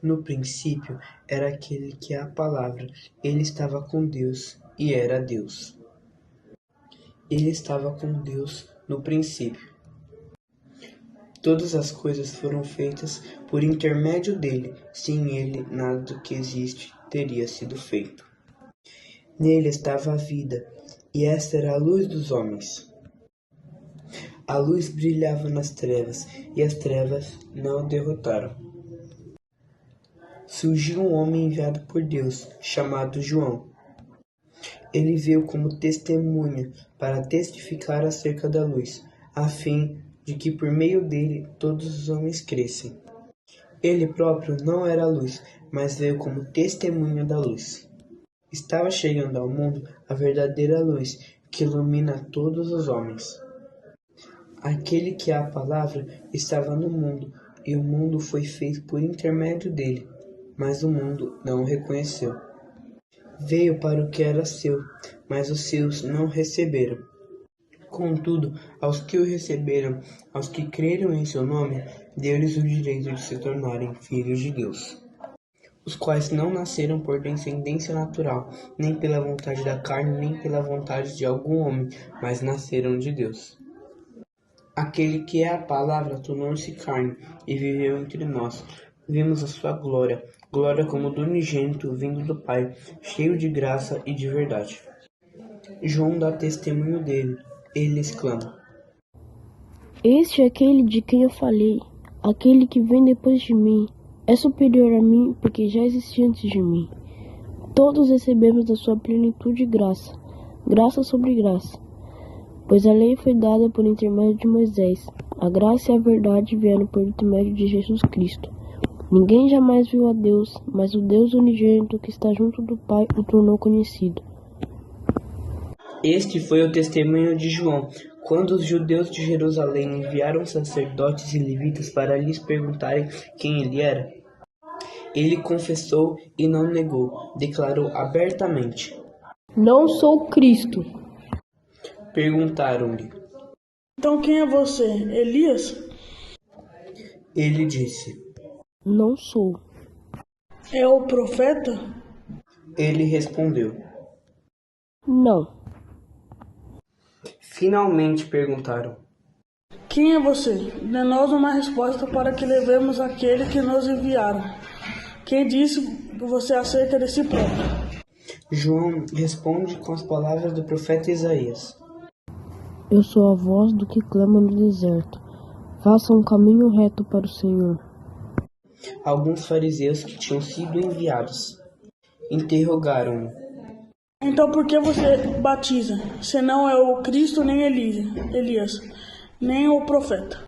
No princípio era aquele que é a palavra. Ele estava com Deus e era Deus. Ele estava com Deus no princípio. Todas as coisas foram feitas por intermédio dele. Sem ele, nada do que existe teria sido feito. Nele estava a vida, e esta era a luz dos homens. A luz brilhava nas trevas, e as trevas não a derrotaram. Surgiu um homem enviado por Deus, chamado João. Ele veio como testemunha para testificar acerca da luz, a fim de que por meio dele todos os homens crescem. Ele próprio não era a luz, mas veio como testemunha da luz. Estava chegando ao mundo a verdadeira luz, que ilumina todos os homens. Aquele que é a palavra estava no mundo, e o mundo foi feito por intermédio dele, mas o mundo não o reconheceu. Veio para o que era seu, mas os seus não o receberam. Contudo, aos que o receberam, aos que creram em seu nome, deu-lhes o direito de se tornarem filhos de Deus, os quais não nasceram por descendência natural, nem pela vontade da carne, nem pela vontade de algum homem, mas nasceram de Deus. Aquele que é a palavra tornou-se carne e viveu entre nós. Vimos a sua glória, glória como do unigênito vindo do Pai, cheio de graça e de verdade. João dá testemunho dele. Ele exclama: Este é aquele de quem eu falei, aquele que vem depois de mim. É superior a mim, porque já existia antes de mim. Todos recebemos da sua plenitude graça, graça sobre graça. Pois a lei foi dada por intermédio de Moisés, a graça e a verdade vieram por intermédio de Jesus Cristo. Ninguém jamais viu a Deus, mas o Deus unigênito que está junto do Pai o tornou conhecido. Este foi o testemunho de João, quando os judeus de Jerusalém enviaram sacerdotes e levitas para lhes perguntarem quem ele era. Ele confessou e não negou, declarou abertamente: Não sou Cristo. Perguntaram-lhe. Então quem é você, Elias? Ele disse: Não sou. É o profeta? Ele respondeu. Não. Finalmente perguntaram: Quem é você? Dê-nos uma resposta para que levemos aquele que nos enviaram. Quem disse você acerca de si próprio? João responde com as palavras do profeta Isaías: Eu sou a voz do que clama no deserto. Faça um caminho reto para o Senhor. Alguns fariseus que tinham sido enviados interrogaram-no: Então por que você batiza, se não é o Cristo nem Elias, nem o profeta?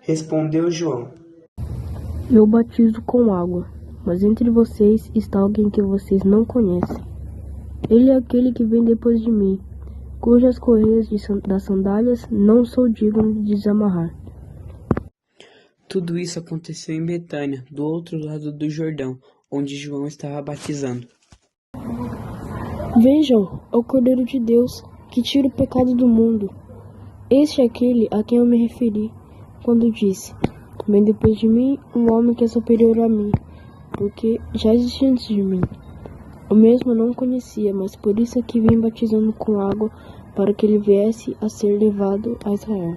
Respondeu João: Eu batizo com água, mas entre vocês está alguém que vocês não conhecem. Ele é aquele que vem depois de mim, cujas correias das sandálias não sou digno de desamarrar. Tudo isso aconteceu em Betânia, do outro lado do Jordão, onde João estava batizando. Vejam, é o Cordeiro de Deus, que tira o pecado do mundo. Este é aquele a quem eu me referi, quando disse: Vem depois de mim um homem que é superior a mim, porque já existia antes de mim. O mesmo eu não conhecia, mas por isso é que vim batizando com água, para que ele viesse a ser levado a Israel.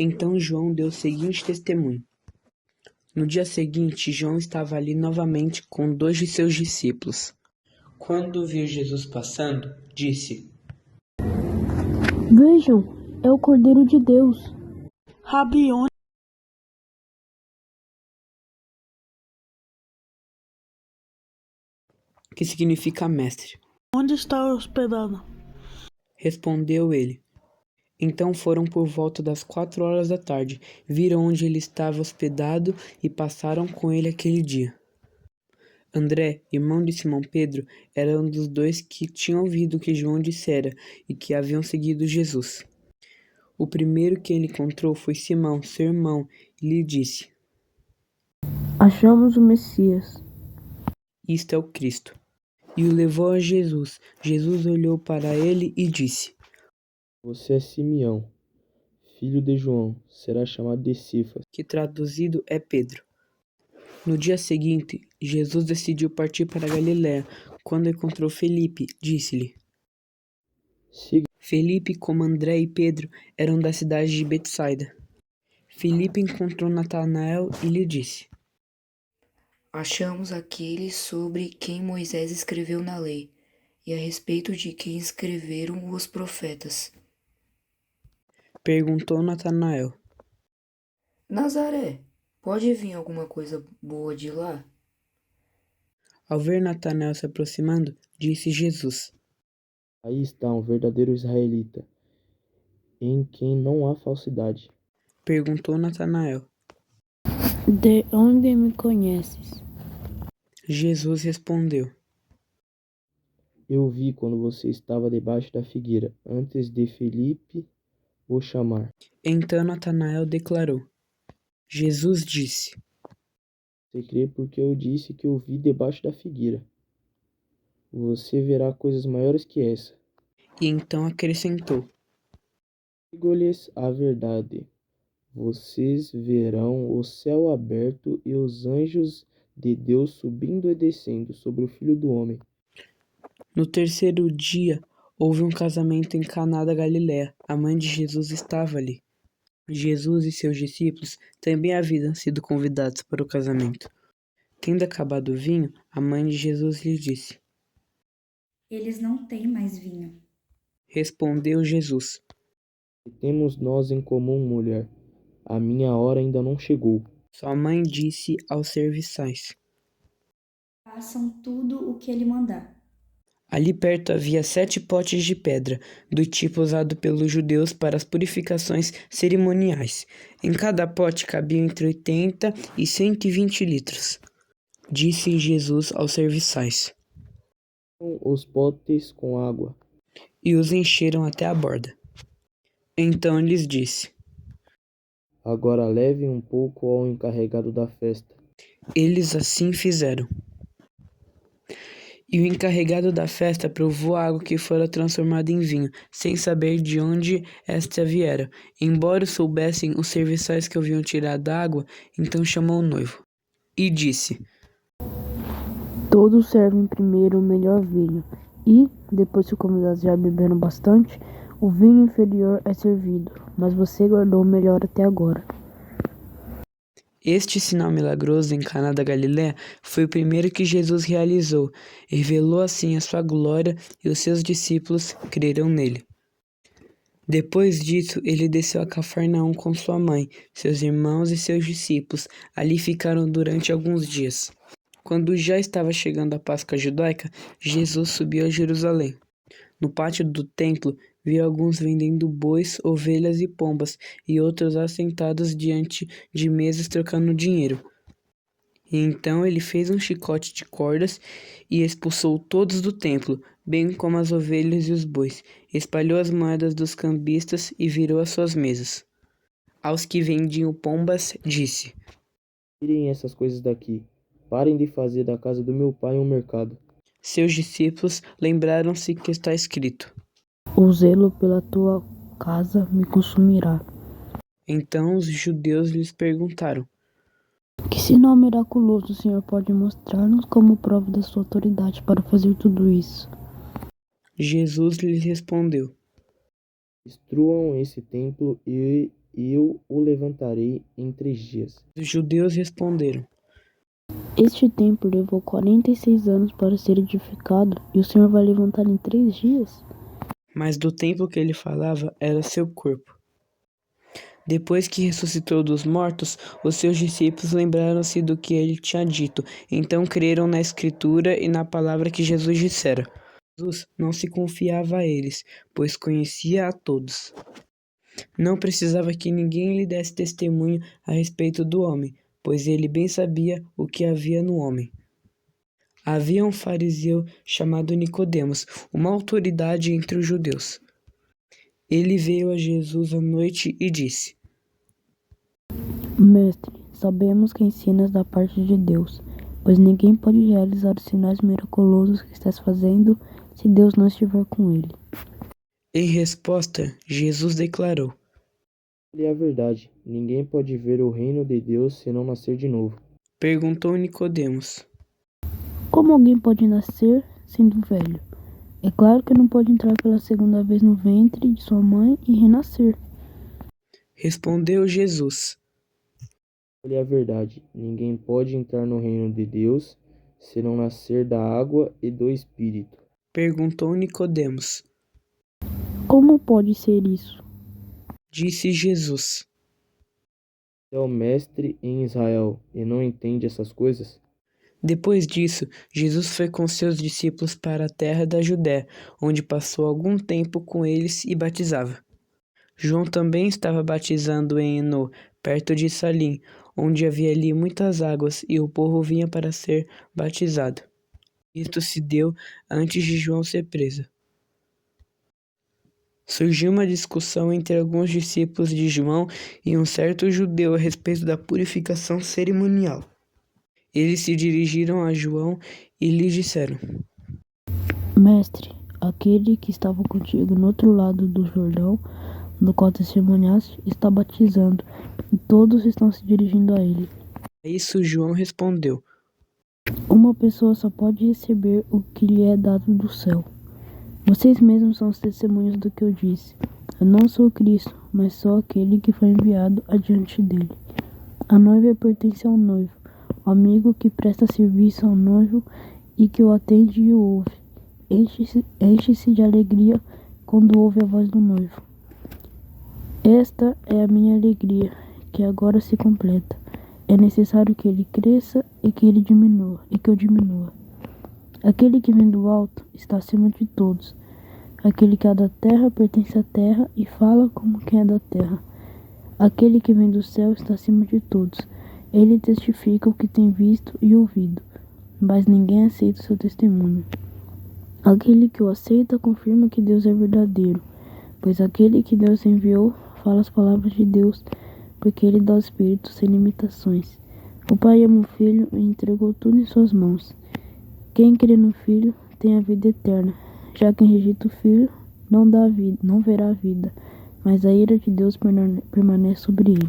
Então João deu o seguinte testemunho. No dia seguinte, João estava ali novamente com 2 de seus discípulos. Quando viu Jesus passando, disse: Vejam, é o Cordeiro de Deus. Rabi, que significa mestre. onde está hospedado? Respondeu ele. Então foram por volta das 4 horas da tarde, viram onde ele estava hospedado e passaram com ele aquele dia. André, irmão de Simão Pedro, era um dos 2 que tinham ouvido o que João dissera e que haviam seguido Jesus. O primeiro que ele encontrou foi Simão, seu irmão, e lhe disse: Achamos o Messias. Isto é o Cristo. E o levou a Jesus. Jesus olhou para ele e disse: Você é Simeão, filho de João, será chamado de Cefas, que traduzido é Pedro. No dia seguinte, Jesus decidiu partir para a Galiléia. Quando encontrou Felipe, disse-lhe: siga. Felipe, como André e Pedro, eram da cidade de Betsaida. Felipe encontrou Natanael e lhe disse: Achamos aquele sobre quem Moisés escreveu na lei, e a respeito de quem escreveram os profetas. Perguntou Natanael: Nazaré, pode vir alguma coisa boa de lá? Ao ver Natanael se aproximando, disse Jesus: Aí está um verdadeiro israelita, em quem não há falsidade. Perguntou Natanael. De onde me conheces? Jesus respondeu: Eu vi quando você estava debaixo da figueira, antes de Felipe o chamar. Então Natanael declarou: Jesus disse: Você crê porque eu disse que eu vi debaixo da figueira. Você verá coisas maiores que essa. E então acrescentou: Digo-lhes a verdade. Vocês verão o céu aberto e os anjos de Deus subindo e descendo sobre o Filho do Homem. No terceiro dia, houve um casamento em Caná da Galiléia. A mãe de Jesus estava ali. Jesus e seus discípulos também haviam sido convidados para o casamento. Tendo acabado o vinho, a mãe de Jesus lhe disse: Eles não têm mais vinho. Respondeu Jesus: Que temos nós em comum, mulher? A minha hora ainda não chegou. Sua mãe disse aos serviçais: Façam tudo o que ele mandar. Ali perto havia 7 potes de pedra, do tipo usado pelos judeus para as purificações cerimoniais. Em cada pote cabiam entre 80 e 120 litros. Disse Jesus aos serviçais, Os potes com água. e os encheram até a borda. Então lhes disse: Agora levem um pouco ao encarregado da festa. Eles assim fizeram. E o encarregado da festa provou a água que fora transformada em vinho, sem saber de onde esta viera. Embora soubessem os serviçais que haviam tirado a água, então chamou o noivo e disse: Todos servem primeiro o melhor vinho, e, depois que os convidados já beberam bastante, o vinho inferior é servido, mas você guardou o melhor até agora. Este sinal milagroso em Caná da Galiléia foi o primeiro que Jesus realizou. Revelou assim a sua glória e os seus discípulos creram nele. Depois disso, ele desceu a Cafarnaum com sua mãe, seus irmãos e seus discípulos. Ali ficaram durante alguns dias. Quando já estava chegando a Páscoa judaica, Jesus subiu a Jerusalém. No pátio do templo, viu alguns vendendo bois, ovelhas e pombas, e outros assentados diante de mesas trocando dinheiro. E então ele fez um chicote de cordas e expulsou todos do templo, bem como as ovelhas e os bois. Espalhou as moedas dos cambistas e virou as suas mesas. Aos que vendiam pombas, disse: Tirem essas coisas daqui. Parem de fazer da casa do meu pai um mercado. Seus discípulos lembraram-se que está escrito: O zelo pela tua casa me consumirá. Então os judeus lhes perguntaram: Que sinal miraculoso o Senhor pode mostrar-nos como prova da sua autoridade para fazer tudo isso? Jesus lhes respondeu: Destruam esse templo e eu o levantarei em 3 dias. Os judeus responderam: Este templo levou 46 anos para ser edificado e o Senhor vai levantar em 3 dias? Mas do templo que ele falava era seu corpo. Depois que ressuscitou dos mortos, os seus discípulos lembraram-se do que ele tinha dito. Então creram na Escritura e na palavra que Jesus dissera. Jesus não se confiava a eles, pois conhecia a todos. Não precisava que ninguém lhe desse testemunho a respeito do homem, pois ele bem sabia o que havia no homem. Havia um fariseu chamado Nicodemos, uma autoridade entre os judeus. Ele veio a Jesus à noite e disse: Mestre, sabemos que ensinas da parte de Deus, pois ninguém pode realizar os sinais miraculosos que estás fazendo se Deus não estiver com ele. Em resposta, Jesus declarou: Digo-lhe a verdade, ninguém pode ver o reino de Deus se não nascer de novo. Perguntou Nicodemos. Como alguém pode nascer sendo velho? É claro que não pode entrar pela segunda vez no ventre de sua mãe e renascer. Respondeu Jesus. Digo-lhe a verdade, ninguém pode entrar no reino de Deus se não nascer da água e do Espírito. Perguntou Nicodemos. Como pode ser isso? Disse Jesus. É o mestre em Israel e não entende essas coisas? Depois disso, Jesus foi com seus discípulos para a terra da Judéia, onde passou algum tempo com eles e batizava. João também estava batizando em Enô, perto de Salim, onde havia ali muitas águas, e o povo vinha para ser batizado. Isto se deu antes de João ser preso. Surgiu uma discussão entre alguns discípulos de João e um certo judeu a respeito da purificação cerimonial. Eles se dirigiram a João e lhe disseram: Mestre, aquele que estava contigo no outro lado do Jordão, do qual testemunhaste, está batizando, e todos estão se dirigindo a ele. A isso João respondeu: Uma pessoa só pode receber o que lhe é dado do céu. Vocês mesmos são os testemunhas do que eu disse. Eu não sou o Cristo, mas sou aquele que foi enviado adiante dele. A noiva pertence ao noivo, o amigo que presta serviço ao noivo e que o atende e o ouve. Enche-se de alegria quando ouve a voz do noivo. Esta é a minha alegria, que agora se completa. É necessário que ele cresça e que ele diminua, e que eu diminua. Aquele que vem do alto está acima de todos. Aquele que é da terra pertence à terra e fala como quem é da terra. Aquele que vem do céu está acima de todos. Ele testifica o que tem visto e ouvido, mas ninguém aceita o seu testemunho. Aquele que o aceita confirma que Deus é verdadeiro, pois aquele que Deus enviou fala as palavras de Deus, porque ele dá o Espírito sem limitações. O Pai ama o Filho e entregou tudo em suas mãos. Quem crê no Filho tem a vida eterna. Já quem rejeita o Filho não verá a vida, mas a ira de Deus permanece sobre ele.